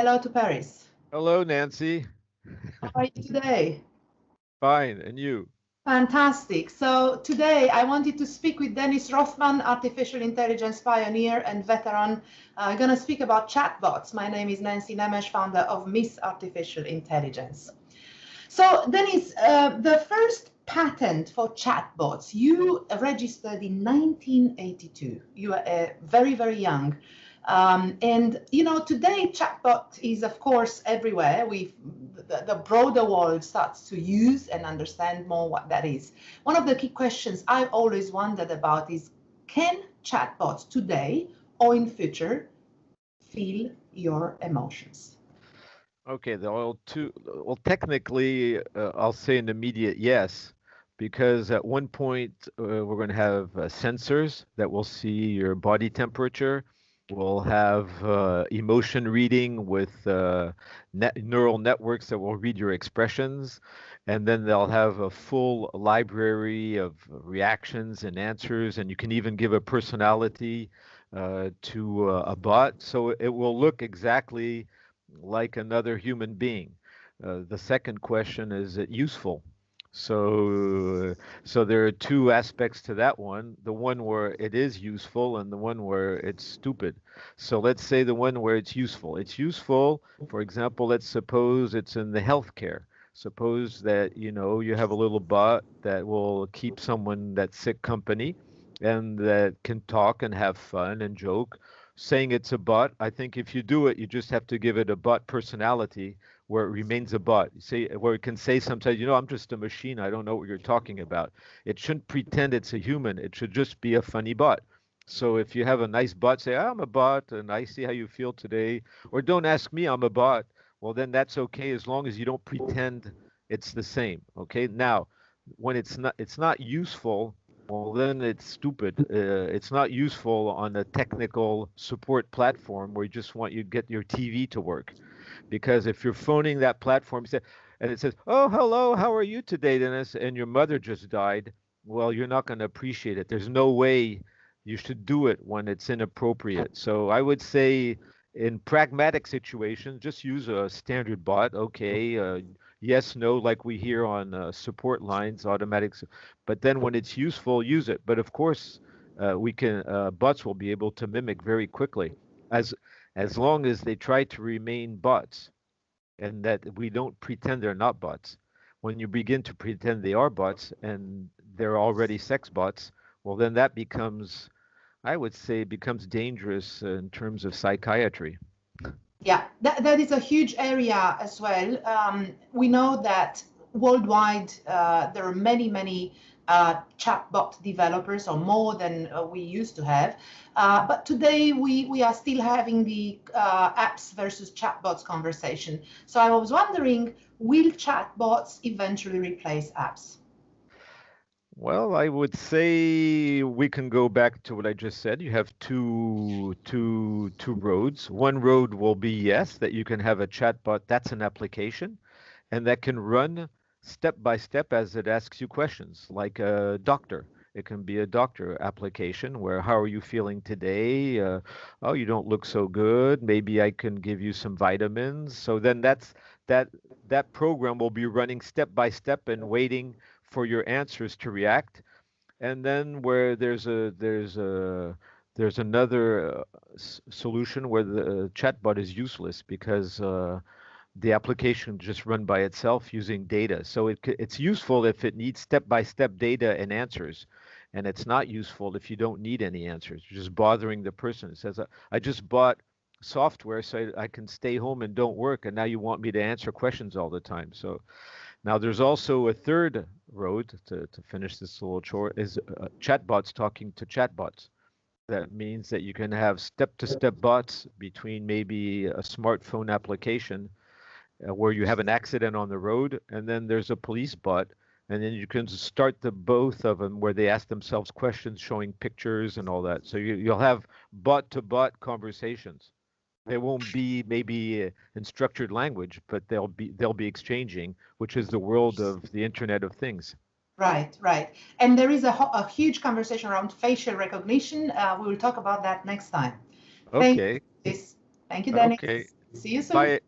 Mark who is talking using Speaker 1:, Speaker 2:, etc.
Speaker 1: hello to Paris.
Speaker 2: Hello, Nancy.
Speaker 1: How are you today?
Speaker 2: Fine, and you?
Speaker 1: Fantastic. So today I wanted to speak with Denis Rothman, artificial intelligence pioneer and veteran. I'm going to speak about chatbots. My name is Nancy Nemes, founder of Miss Artificial Intelligence. So Denis, the first patent for chatbots you registered in 1982. You are very, very young. And you know, today chatbot is of course everywhere. The broader world starts to use and understand more what that is. One of the key questions I've always wondered about is, can chatbots today or in future feel your emotions?
Speaker 2: Okay, well, technically, I'll say an immediate yes, because at one point we're going to have sensors that will see your body temperature. We'll have emotion reading with neural networks that will read your expressions, and then they'll have a full library of reactions and answers, and you can even give a personality to a bot, so it will look exactly like another human being. The second question, is it useful? So there are two aspects to that one. The one where it is useful and the one where it's stupid. So let's say the one where it's useful. It's useful, for example, let's suppose it's in the healthcare. Suppose that, you have a little bot that will keep someone that's sick company and that can talk and have fun and joke. Saying it's a bot, I think if you do it, you just have to give it a bot personality where it remains a bot. You say where it can say sometimes, I'm just a machine. I don't know what you're talking about. It shouldn't pretend it's a human. It should just be a funny bot. So if you have a nice bot, say, I'm a bot and I see how you feel today. Or don't ask me, I'm a bot. Well, then that's okay as long as you don't pretend it's the same. Okay. Now, when it's not useful, well, then it's stupid. It's not useful on a technical support platform where you just want you to get your TV to work. Because if you're phoning that platform and it says, "Oh, hello, how are you today, Dennis?" and your mother just died, well, you're not going to appreciate it. There's no way you should do it when it's inappropriate. So I would say in pragmatic situations, just use a standard bot. Okay, yes, no, like we hear on support lines, automatics. But then when it's useful, use it. But of course, bots will be able to mimic very quickly. As as long as they try to remain bots and that we don't pretend they're not bots. When you begin to pretend they are bots and they're already sex bots, well, then that becomes, I would say, becomes dangerous in terms of psychiatry.
Speaker 1: Yeah, that is a huge area as well. We know that worldwide there are many, many chatbot developers, or more than we used to have. But today we are still having the apps versus chatbots conversation. So I was wondering, will chatbots eventually replace apps?
Speaker 2: Well, I would say we can go back to what I just said. You have two roads. One road will be yes, that you can have a chatbot. That's an application, and that can run step by step as it asks you questions, like a doctor. It can be a doctor application where, how are you feeling today? Oh, you don't look so good. Maybe I can give you some vitamins. So then that that program will be running step by step and waiting for your answers to react. And then where there's another solution where the chatbot is useless because the application just run by itself using data. So it's useful if it needs step-by-step data and answers, and it's not useful if you don't need any answers. You're just bothering the person. It says, I just bought software so I can stay home and don't work, and now you want me to answer questions all the time. So now there's also a third road to finish this little chore is chatbots talking to chatbots. That means that you can have step-to-step bots between maybe a smartphone application where you have an accident on the road, and then there's a police bot, and then you can start the both of them where they ask themselves questions, showing pictures and all that. So you'll have bot-to-bot conversations. They won't be maybe in structured language, but they'll be exchanging, which is the world of the Internet of Things.
Speaker 1: Right, right. And there is a huge conversation around facial recognition. We will talk about that next time. Thank
Speaker 2: Okay.
Speaker 1: you, Thank you, Dennis.
Speaker 2: Okay.
Speaker 1: See you soon.
Speaker 2: Bye.